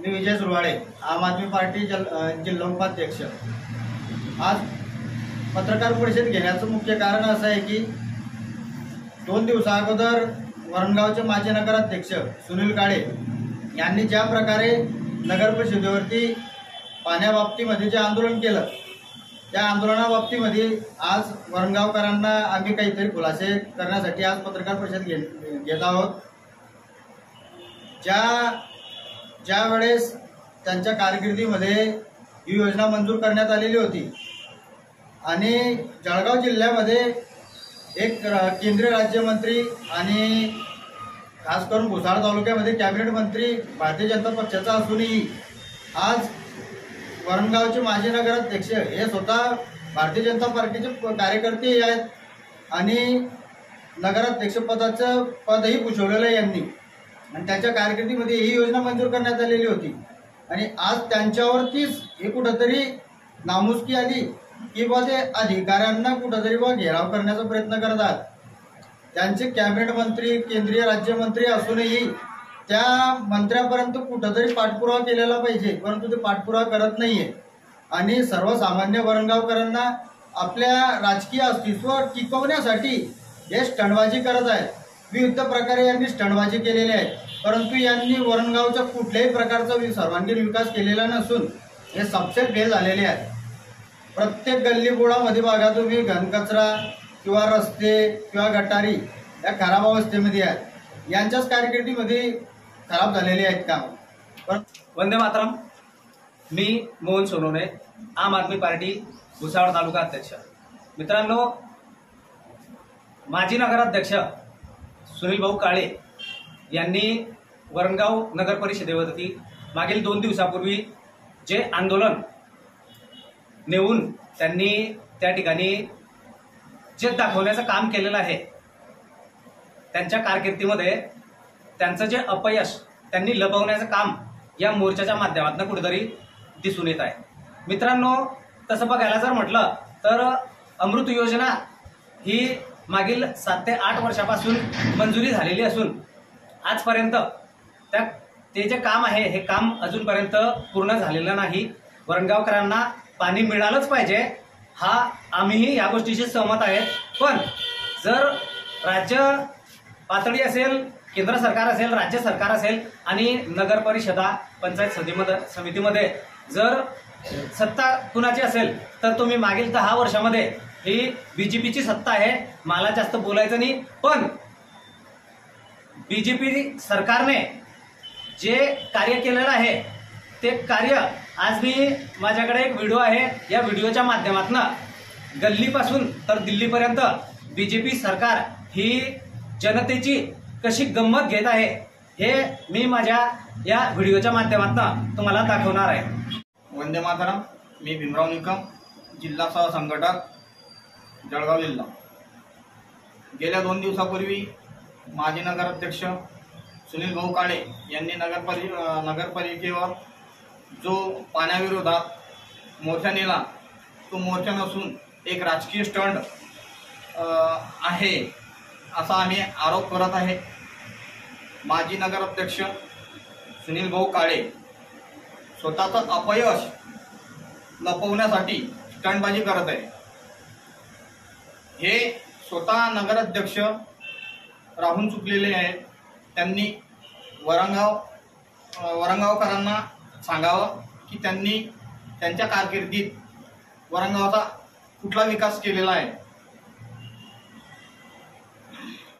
मी विजय सुरवाडे, आम आदमी पार्टी जिल्हा उपाध्यक्ष। आज पत्रकार परिषद घेण्याचं मुख्य कारण असं आहे की 2 दिवसा अगोदर वरणगावचे माजी नगराध्यक्ष सुनील काळे यांनी ज्या प्रकारे नगर परिषदेवरती पाण्याबाबतीमध्ये जे आंदोलन केलं, त्या आंदोलनाबाबतीमध्ये आज वरणगावकरांना आम्ही काहीतरी खुलासे करण्यासाठी आज पत्रकार परिषद घेत आहोत। ज्या वेळेस त्यांच्या कारकिर्दीमध्ये ही योजना मंजूर करण्यात आलेली होती आणि जळगाव जिल्ह्यामध्ये एक केंद्रीय राज्यमंत्री आणि खास करून भुसावळ तालुक्यामध्ये कॅबिनेट मंत्री भारतीय जनता पक्षाचा असूनही आज वरणगावचे माजी नगराध्यक्ष हे स्वतः भारतीय जनता पार्टीचे कार्यकर्ते आहेत आणि नगराध्यक्ष पदाचं पदही भूषवलेलं आहे यांनी, आणि त्यांच्या कारकिर्दीमध्ये ही योजना मंजूर करण्यात आलेली होती आणि आज त्यांच्यावरतीच हे कुठंतरी नामुष्की आली की बा ते अधिकाऱ्यांना कुठंतरी बा घेराव करण्याचा प्रयत्न करतात। त्यांचे कॅबिनेट मंत्री केंद्रीय राज्यमंत्री असूनही त्या मंत्र्यापर्यंत कुठंतरी पाठपुरावा केलेला पाहिजे, परंतु ते पाठपुरावा करत नाहीये आणि सर्वसामान्य वरणगावकरांना आपल्या राजकीय अस्तित्व टिकवण्यासाठी हे स्टंटबाजी करत आहेत। विविध प्रकारे यांनी स्टंटबाजी केलेली आहे, परंतु यांनी वरणगावचा कुठल्याही प्रकारचा सर्वांगीण विकास केलेला नसून हे सबसे फेल झालेले आहेत। प्रत्येक गल्लीबोळामध्ये बघा तुम्ही घनकचरा किंवा रस्ते किंवा गटारी या खराब अवस्थेमध्ये आहेत, यांच्याच कारकिर्दीमध्ये खराब झालेले आहेत काम। वंदे मातरम। मी मोहन सोनवणे, आम आदमी पार्टी भुसावळ तालुका अध्यक्ष। मित्रांनो, माजी नगराध्यक्ष सुनील भाऊ काळे यांनी वरणगाव नगर परिषदेवरती मागील 2 दिवसापूर्वी जे आंदोलन नेऊन त्यांनी त्या ठिकाणी जे दाखवण्याचं काम केलेलं आहे, त्यांच्या कारकिर्दीमध्ये त्यांचं जे अपयश त्यांनी लपवण्याचं काम या मोर्चाच्या माध्यमातून कुठेतरी दिसून येत आहे। मित्रांनो, तसं बघायला जर म्हटलं तर अमृत योजना ही मागील 7 ते 8 वर्षापासून मंजुरी झालेली असून आजपर्यंत ते जे काम आहे हे काम अजूनपर्यंत पूर्ण झालेलं नाही। वरणगावकरांना पाणी मिळालंच पाहिजे, हा आम्हीही या गोष्टीशी सहमत आहेत। पण जर राज्य पातळी असेल, केंद्र सरकार असेल, राज्य सरकार असेल आणि नगर परिषदा पंचायत समितीमध्ये जर सत्ता कुणाची असेल तर तुम्ही मागील 10 वर्षामध्ये ही बीजेपीची सत्ता आहे। मला जास्त बोलायचं नाही, पण बीजेपी सरकारने जे कार्य केलेलं आहे ते कार्य आज माझ्याकडे एक व्हिडिओ आहे, या व्हिडिओच्या माध्यमातून गल्लीपासून तर दिल्लीपर्यंत बीजेपी सरकार ही जनतेची कशी गंमत घेत आहे हे मी माझ्या या व्हिडिओच्या माध्यमातून तुम्हाला दाखवणार आहे। वंदे मातरम। मी भीमराव निकम, जिल्हा सहसंघटक, जळगाव जिल्हा। गेल्या 2 दिवसापूर्वी माजी नगराध्यक्ष सुनील भाऊ काळे यांनी नगरपालिकेवर जो पाण्याविरोधात मोर्चा नेला, तो मोर्चा नसून एक राजकीय स्टंट आहे असा आम्ही आरोप करत आहे। माजी नगराध्यक्ष सुनील भाऊ काळे स्वतःचं अपयश लपवण्यासाठी स्टंटबाजी करत आहे। हे स्वतः नगराध्यक्ष राहून चुकलेले आहेत। त्यांनी वरणगावकरांना सांगावं की त्यांनी त्यांच्या कारकिर्दीत वरणगावचा कुठला विकास केलेला आहे।